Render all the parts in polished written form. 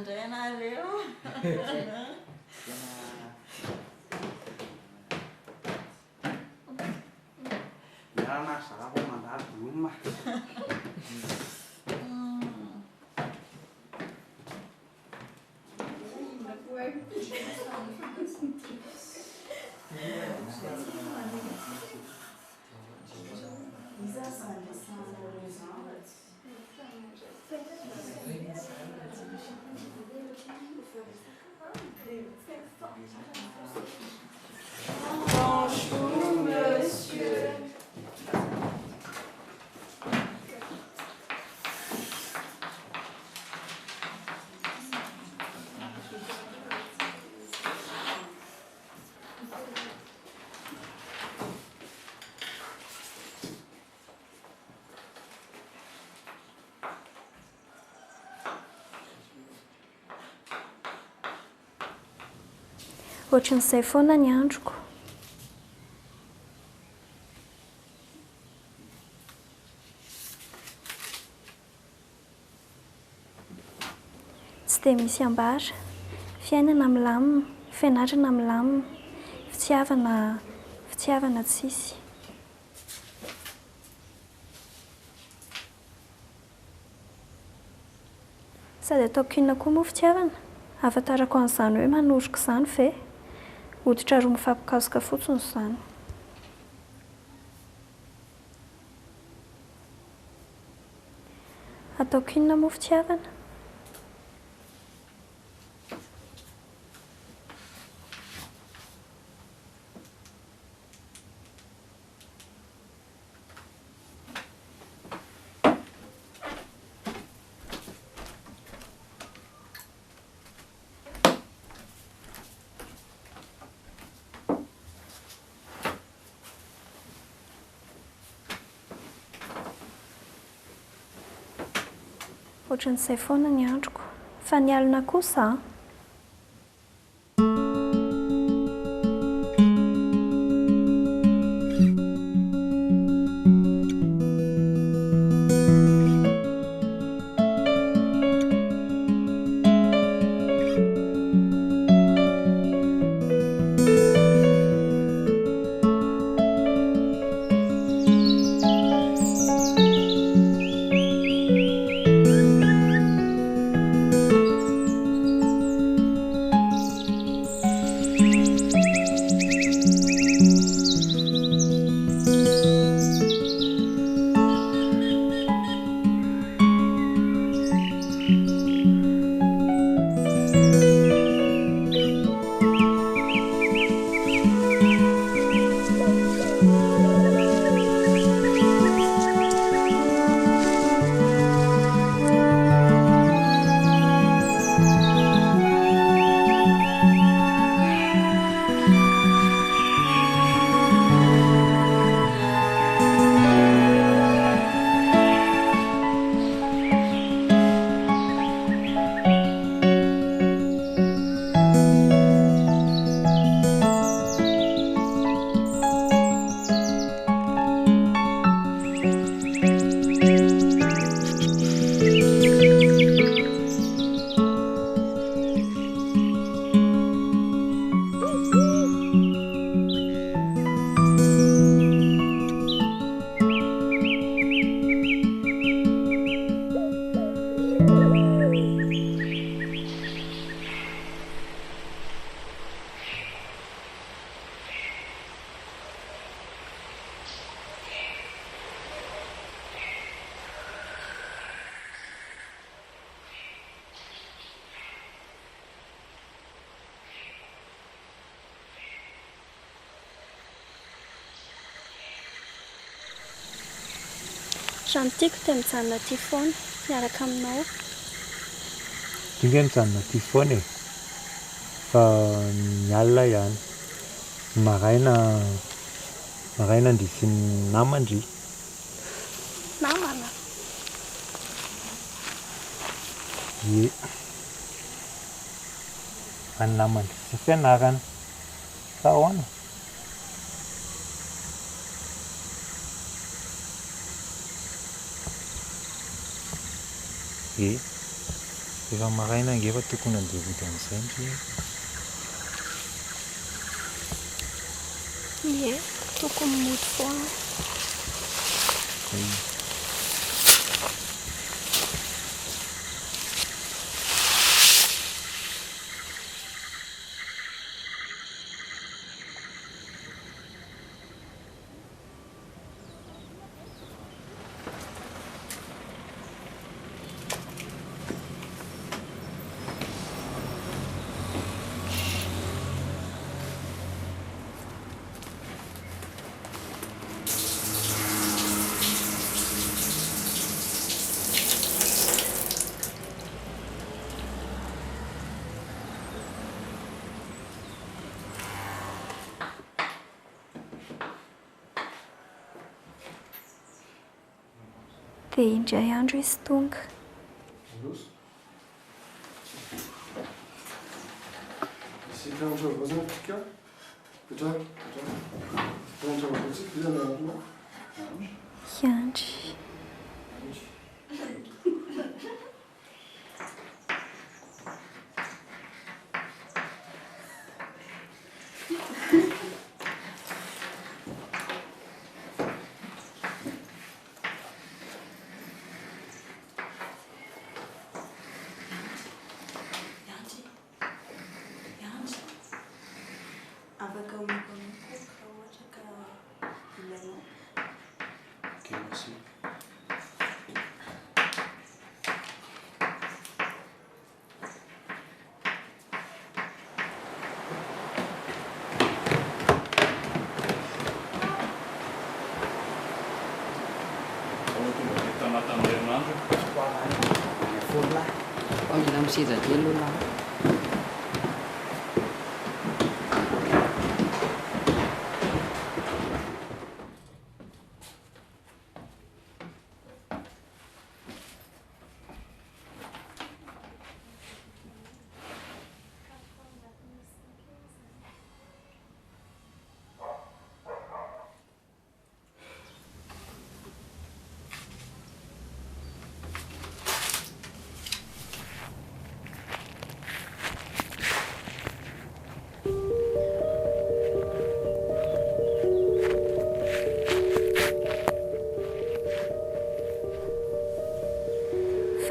andray anareo. Miarana zava mandalo bloma. Bonjour, monsieur. Ohatran'izay foana ny androko. Tsy dia misy ambara, fiainana milamina, fianarana milamina, fitiavana tsisy. Sady ataoko inona koa moa fitiavana? Ahafantarako an'izany hoe manoroka izany ve? Hoditra roa mifampikasoka fotsiny izany. Ataoko inona moa fitiavana? Ohatran'izay foana ny androko. Fa ny alina kosa an? Trano tiako dia mijanona aty foana miaraka aminao. Dinga mijanona aty foana e. Fa ny alina ihany. Maraina andrifin'ny namandry. Namana? Ie. Any namandry sy fianarana. Sa ahoana? Ie. Efa maraina angefa tokony andeha vody amin'izay ndry. Ie, tokony mody foana. Dia indray andro izy tonga. Iandry. Afaka omeko ka ohatra ka ilainao. Ok, merci. Mila miseza kely olona.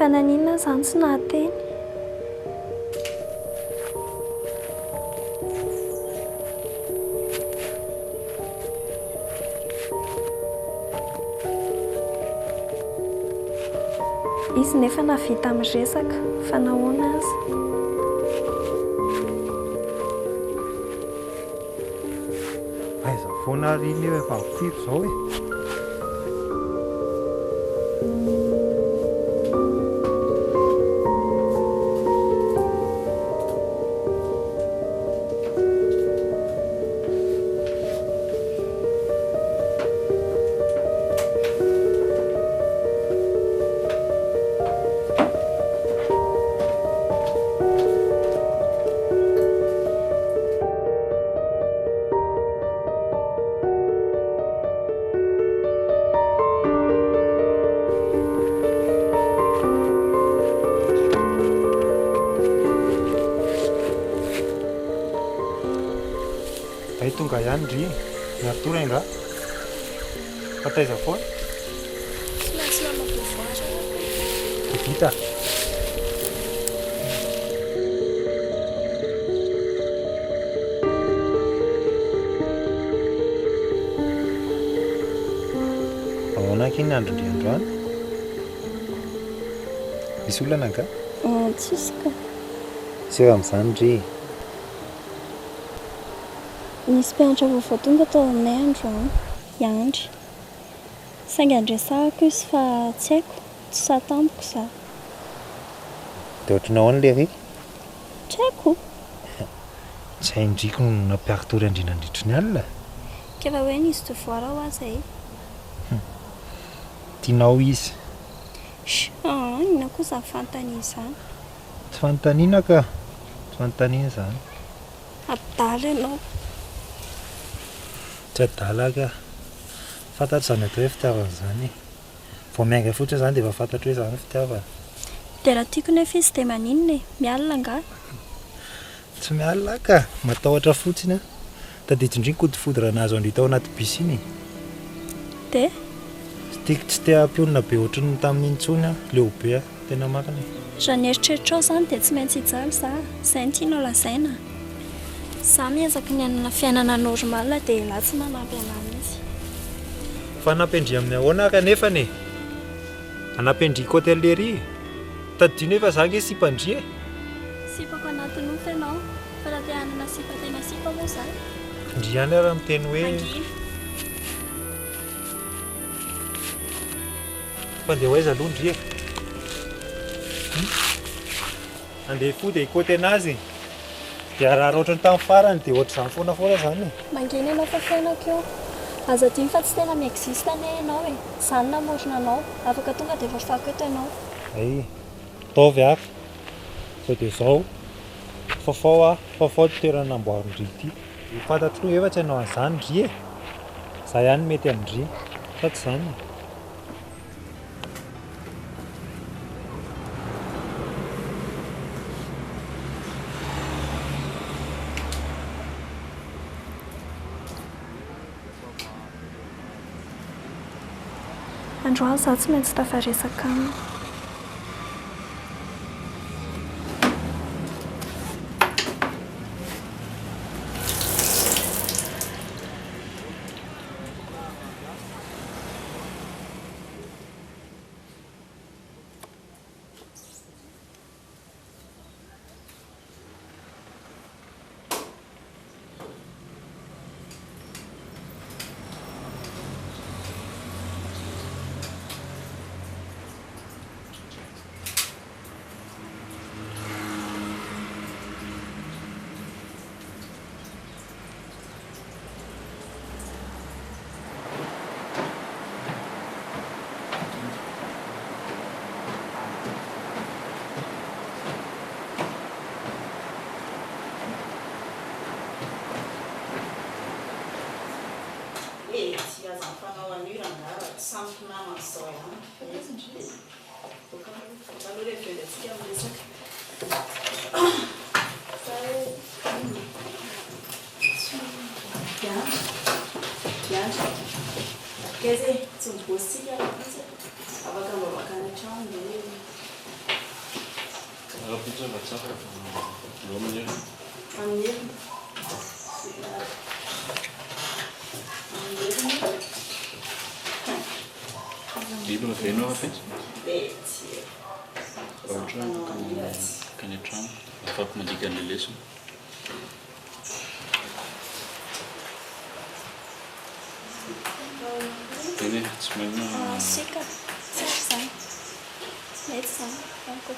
Fa naninona izany tsy nahateny? Izy nefa navita miresaka fa nahoana azy? Aiza foana riny eo efa mifiro izao e. Ay tonga ihany ry, miaro torainga. Fataiza foana? Tsy maintsy namabovoatra Dia vita. Ahoana kiny andro ndry androany? Misy olana ka? Tsisy ka. Sy eo amin'izany ry. Nisy mpianatra vaovao tonga tao aminay androany, Iandry. Saingy andresahako izy fa tsy haiko, tsy satamiko za. Dia ohatrany ahoana ilay ry? Tsy haiko. Tsy haindriko no nampiaro-tory andrinandritry ny alina. Ka raha hoe nisy devoir ho azy ay. Tianao izy. Inona kosa ny fanontania izany? Tsy fanontaniana ka. Tsy fanontaniana izany. Adala ianao. Tsy adala ka. Fantatro izany atao hoe fitiavana izany. Vao miainga fotsiny izany dia efa fantatro hoe izany fitiavana. dia raha tiako nefa izy dia maninona e mialina nga tsy mialina ka matahotra fotsiny a tadidindriny kodifodira nazo andry tao anaty bis iny dia tiako tsy te hampionina be ohatrany tamin'iny ntsony a leobe a tena makina raha nieritreritra ao izany dia tsy maintsy hijaly za izay ny tianao lazaina za miezaka ny anana fiainana normala dia lahy tsy manampy anahy mihitsy fa nampendry amin'ny ahoana kanefa ne anampendriko hotellerie tadidino efa za nge sipandry e sipako anaty nofo ianao fa raha te hanana sipa tena sipa moa za ndry ihany raha miteny hoe angivy fandeha hoaiza aloha ndry e andeha fody ikoty anazy dia raha ohatrany tamin'ny farany dia ohatr'izany foana foana zany e mangeny ianao fa fiainako eo aza dimy fa tsy tena miexiste ane ianao e izany namorona anao afaka tonga dia vafako eto ianao ay taovy aka sao dia izao fafao toerana namboarindry ity fantatro efa tsy hanao an'izany ndry e za ihany mety amindry fa tsy izany androany za tsy maintsy tafaresaka aminy Tsy aza mifanao an'io raha sampy namana izao ihany aloha rehefa antsika miresaka diandra kaiza tsy mibositsika afaka mbavaka any an-trano dia Raha-pitsavatsafa eo amin'ny amin'ny bibla venao apetsy dia tsy ohatra kany an-trano afaka mandika an'ilay lesona teny tsy manina sika tsy ary izany mety izany fanko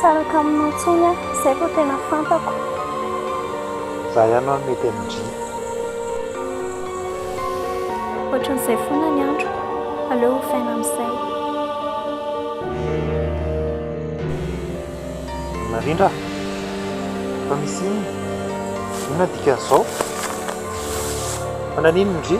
saraka aminao ntsony a izay vao tena fantako. Za ihany no mety amindry. Ohatran'izay foana ny andro, aleo ho faina amin'izay. Narindra, fa misy inona dikan'izao? Fa nanino indri?